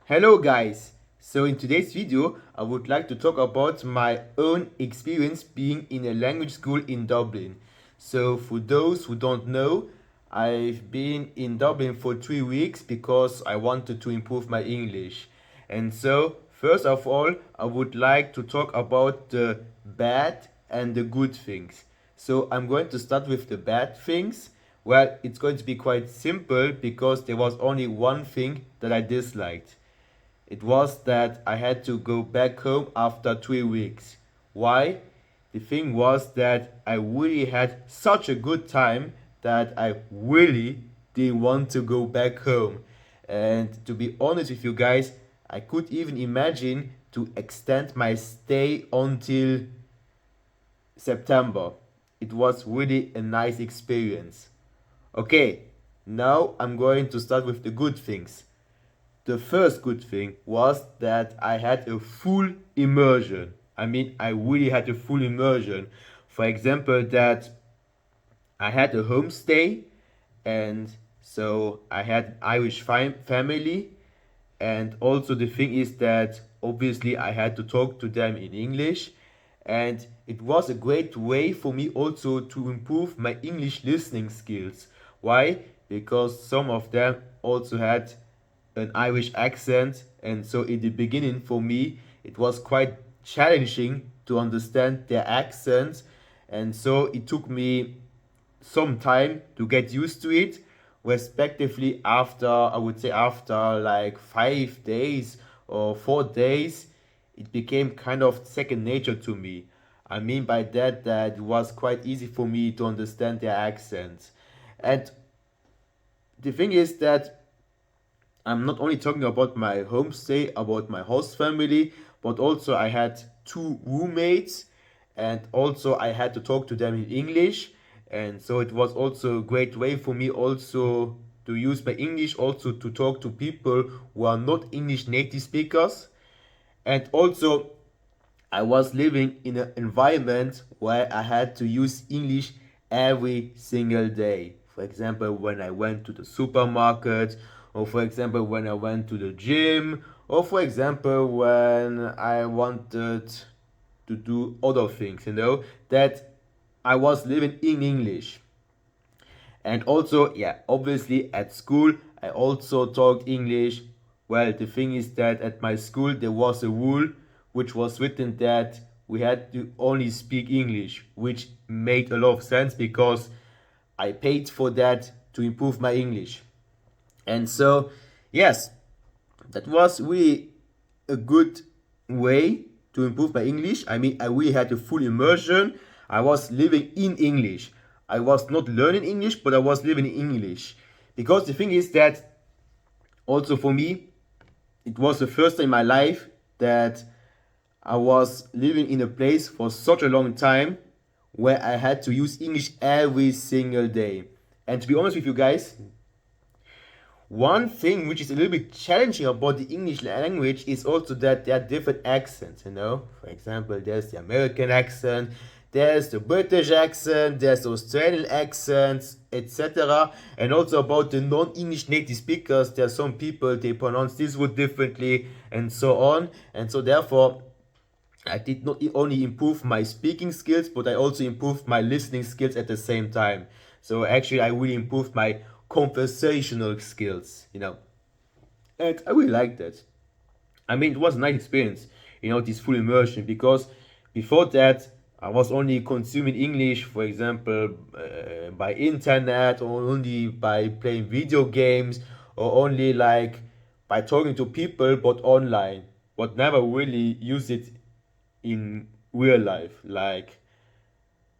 Hello guys! So in today's video I would like to talk about my own experience being in a language school in Dublin. So for those who don't know, I've been in Dublin for 3 weeks because I wanted to improve my English. And so first of all I would like to talk about the bad and the good things. So I'm going to start with the bad things. Well, it's going to be quite simple because there was only one thing that I disliked. It was that I had to go back home after 3 weeks. Why? The thing was that I really had such a good time that I really didn't want to go back home. And to be honest with you guys, I could even imagine to extend my stay until September. It was really a nice experience. Okay, now I'm going to start with the good things. The first good thing was that I had a full immersion. I really had a full immersion. For example, that I had a homestay, and so I had Irish family, and also the thing is that obviously I had to talk to them in English, and it was a great way for me also to improve my English listening skills. Why? Because some of them also had an Irish accent, and so in the beginning for me it was quite challenging to understand their accents, and so it took me some time to get used to it. Respectively, after I would say after like 5 days or 4 days, it became kind of second nature to me. I mean by that it was quite easy for me to understand their accents. And the thing is that I'm not only talking about my homestay, about my host family, but also I had two roommates, and also I had to talk to them in English. And so it was also a great way for me also to use my English also to talk to people who are not English native speakers. And also I was living in an environment where I had to use English every single day. For example, when I went to the supermarket, or for example, when I went to the gym, or for example, when I wanted to do other things, that I was living in English. And also, yeah, obviously at school, I also talked English. Well, the thing is that at my school, there was a rule which was written that we had to only speak English, which made a lot of sense because I paid for that to improve my English. And so, yes, that was really a good way to improve my English. I really had a full immersion. I was living in English. I was not learning English, but I was living in English. Because the thing is that also for me, it was the first time in my life that I was living in a place for such a long time where I had to use English every single day. And to be honest with you guys, one thing which is a little bit challenging about the English language is also that there are different accents. For example, there's the American accent, there's the British accent, there's the Australian accents, etc. And also about the non-English native speakers, there are some people they pronounce this word differently and so on. And so therefore, I did not only improve my speaking skills, but I also improved my listening skills at the same time. So actually, I really improved my conversational skills. And I really liked that. It was a nice experience, this full immersion, because before that, I was only consuming English, for example, by internet, or only by playing video games, or only like by talking to people, but online, but never really use it in real life. Like,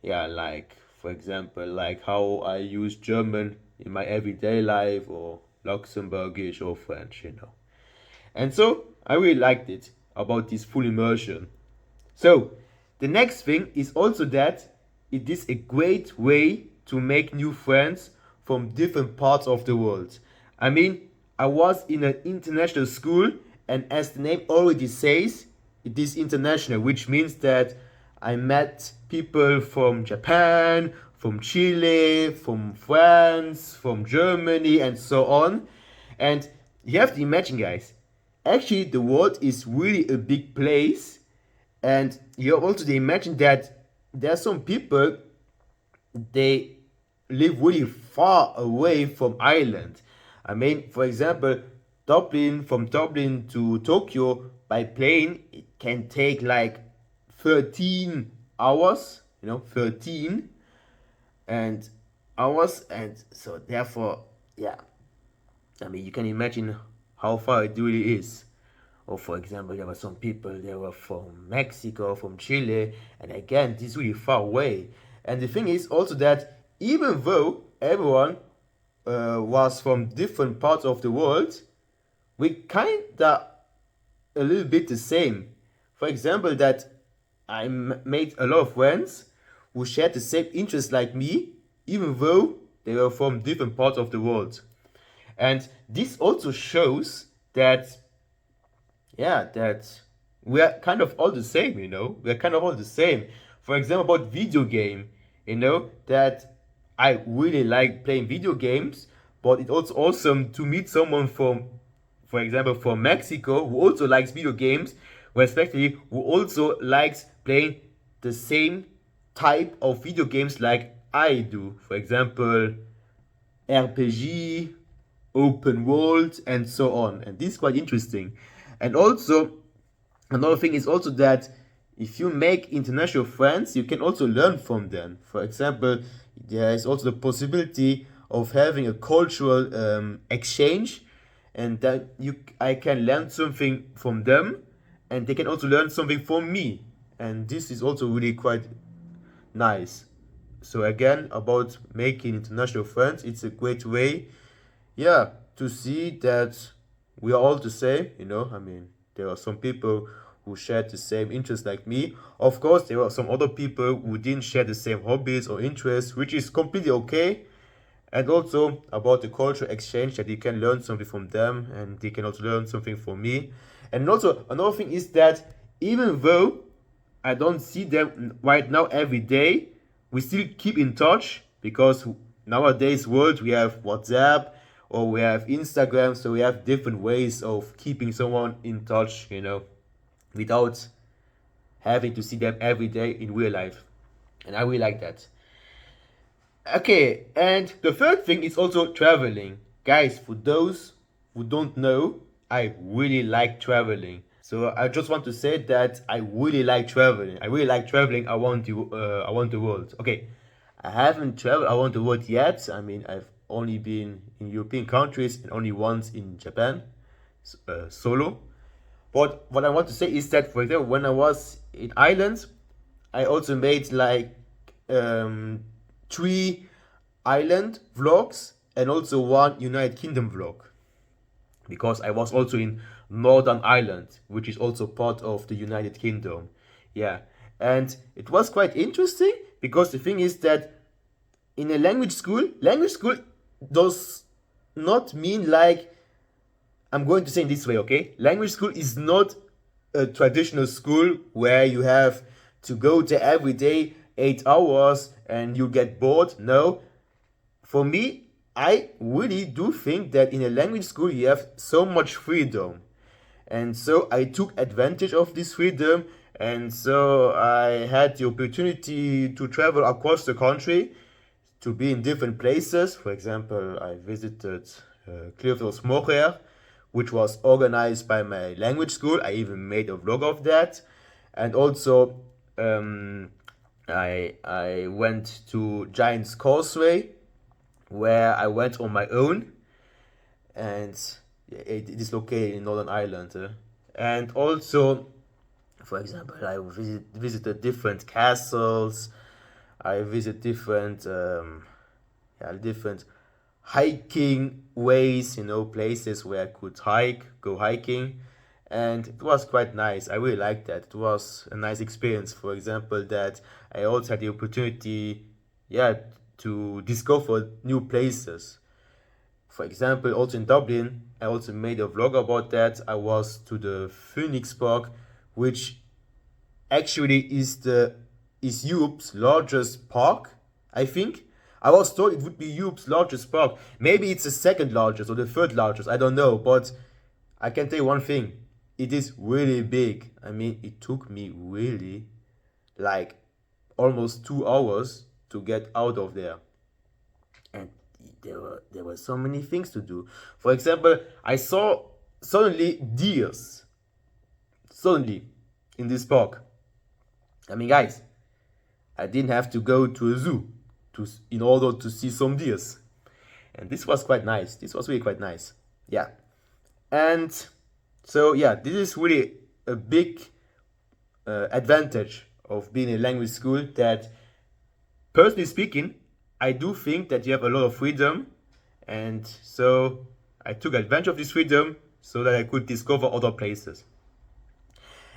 yeah, like for example, like how I use German in my everyday life, or Luxembourgish or French. And so I really liked it about this full immersion. So the next thing is also that it is a great way to make new friends from different parts of the world. I was in an international school, and as the name already says, it is international, which means that I met people from Japan, from Chile, from France, from Germany, and so on. And you have to imagine, guys, actually the world is really a big place, and you also imagine that there are some people, they live really far away from Ireland. I mean, for example, from Dublin to Tokyo by plane, it can take like 13 hours, 13 and hours, and so therefore, yeah, I mean, you can imagine how far it really is. Or for example, there were some people, they were from Mexico, from Chile, and again, this is really far away. And the thing is also that even though everyone was from different parts of the world, we kinda a little bit the same. For example, that made a lot of friends who shared the same interests like me, even though they were from different parts of the world. And this also shows that, yeah, that we are kind of all the same, we're kind of all the same. For example, about video game, that I really like playing video games, but it's also awesome to meet someone from, for example, from Mexico, who also likes video games, respectively, who also likes playing the same type of video games like I do. For example, RPG, open world, and so on. And this is quite interesting. And also, another thing is also that if you make international friends, you can also learn from them. For example, there is also the possibility of having a cultural exchange, and that I can learn something from them, and they can also learn something from me. And this is also really quite nice. So again, about making international friends, it's a great way, yeah, to see that we are all the same. I mean, there are some people who shared the same interests like me. Of course, there are some other people who didn't share the same hobbies or interests, which is completely okay. And also about the cultural exchange, that you can learn something from them and they can also learn something from me. And also another thing is that even though I don't see them right now every day, we still keep in touch, because nowadays world we have WhatsApp or we have Instagram, so we have different ways of keeping someone in touch, without having to see them every day in real life. And I really like that. Okay, and the third thing is also traveling. Guys, for those who don't know, I really like traveling. So I just want to say that I really like traveling. I really like traveling around the world. Okay, I haven't traveled around the world yet. I mean, I've only been in European countries and only once in Japan, solo. But what I want to say is that, for example, when I was in Ireland, I also made like three island vlogs and also one United Kingdom vlog, because I was also in Northern Ireland, which is also part of the United Kingdom. Yeah, and it was quite interesting, because the thing is that in a language school does not mean like, I'm going to say in this way, okay? Language school is not a traditional school where you have to go there every day 8 hours and you get bored. No, for me, I really do think that in a language school you have so much freedom. And so I took advantage of this freedom, and so I had the opportunity to travel across the country, to be in different places. For example, I visited Clearfield's Moher, which was organized by my language school. I even made a vlog of that. And also, I went to Giant's Causeway, where I went on my own, and it is located in Northern Ireland. And also, for example, I visited different castles. I visited different hiking ways, places where I could go hiking, and it was quite nice. I really liked that. It was a nice experience. For example, that I also had the opportunity, yeah, to discover new places. For example, also in Dublin, I also made a vlog about that. I was to the Phoenix Park, which actually is Europe's largest park, I think. I was told it would be Europe's largest park. Maybe it's the second largest or the third largest, I don't know. But I can tell you one thing. It is really big. I mean, it took me really like almost 2 hours to get out of there. And there were so many things to do. For example, I saw suddenly deers. Suddenly in this park. I mean, guys, I didn't have to go to a zoo in order to see some deers. And this was quite nice. This was really quite nice. Yeah. And so, yeah, this is really a big advantage of being in a language school, that personally speaking, I do think that you have a lot of freedom. And so I took advantage of this freedom so that I could discover other places.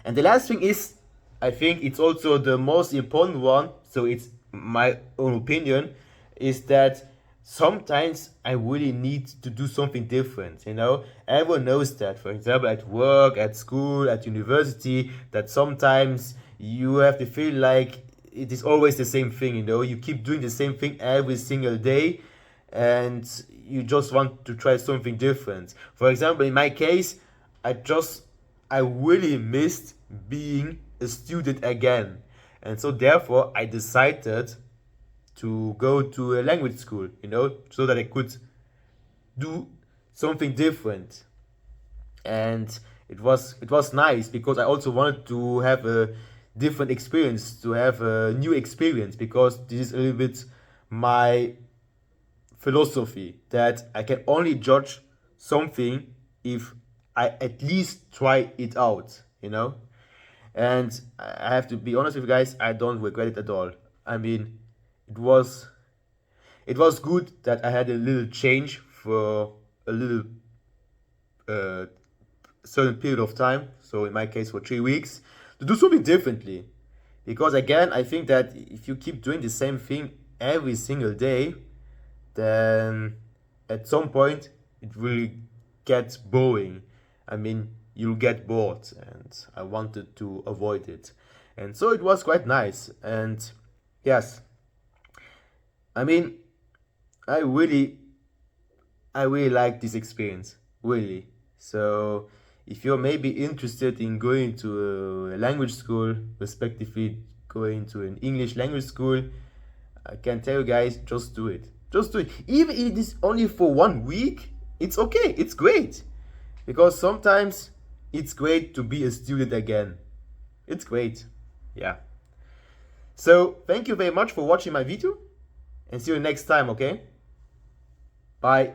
And the last thing is, I think it's also the most important one, so it's my own opinion, is that sometimes I really need to do something different, you know? Everyone knows that, for example, at work, at school, at university, that sometimes you have to feel like it is always the same thing, you know? You keep doing the same thing every single day, and you just want to try something different. For example, in my case, I really missed being a student again. And so therefore I decided to go to a language school, you know, so that I could do something different. And it was nice because I also wanted to have a different experience, to have a new experience, because this is a little bit my philosophy, that I can only judge something if I at least try it out, you know? And I have to be honest with you guys, I don't regret it at all. I mean, it was it was good that I had a little change for a little uh, certain period of time. So in my case, for 3 weeks, to do something differently. Because again, I think that if you keep doing the same thing every single day, then at some point it will get boring. I mean, you'll get bored, and I wanted to avoid it. And so it was quite nice. And yes, I mean, I really, I really like this experience, really. So if you're maybe interested in going to a language school, respectively going to an English language school, I can tell you guys, just do it. Just do it. Even if it is only for 1 week, it's okay. It's great. Because sometimes it's great to be a student again. It's great. Yeah. So thank you very much for watching my video, and see you next time, okay? Bye.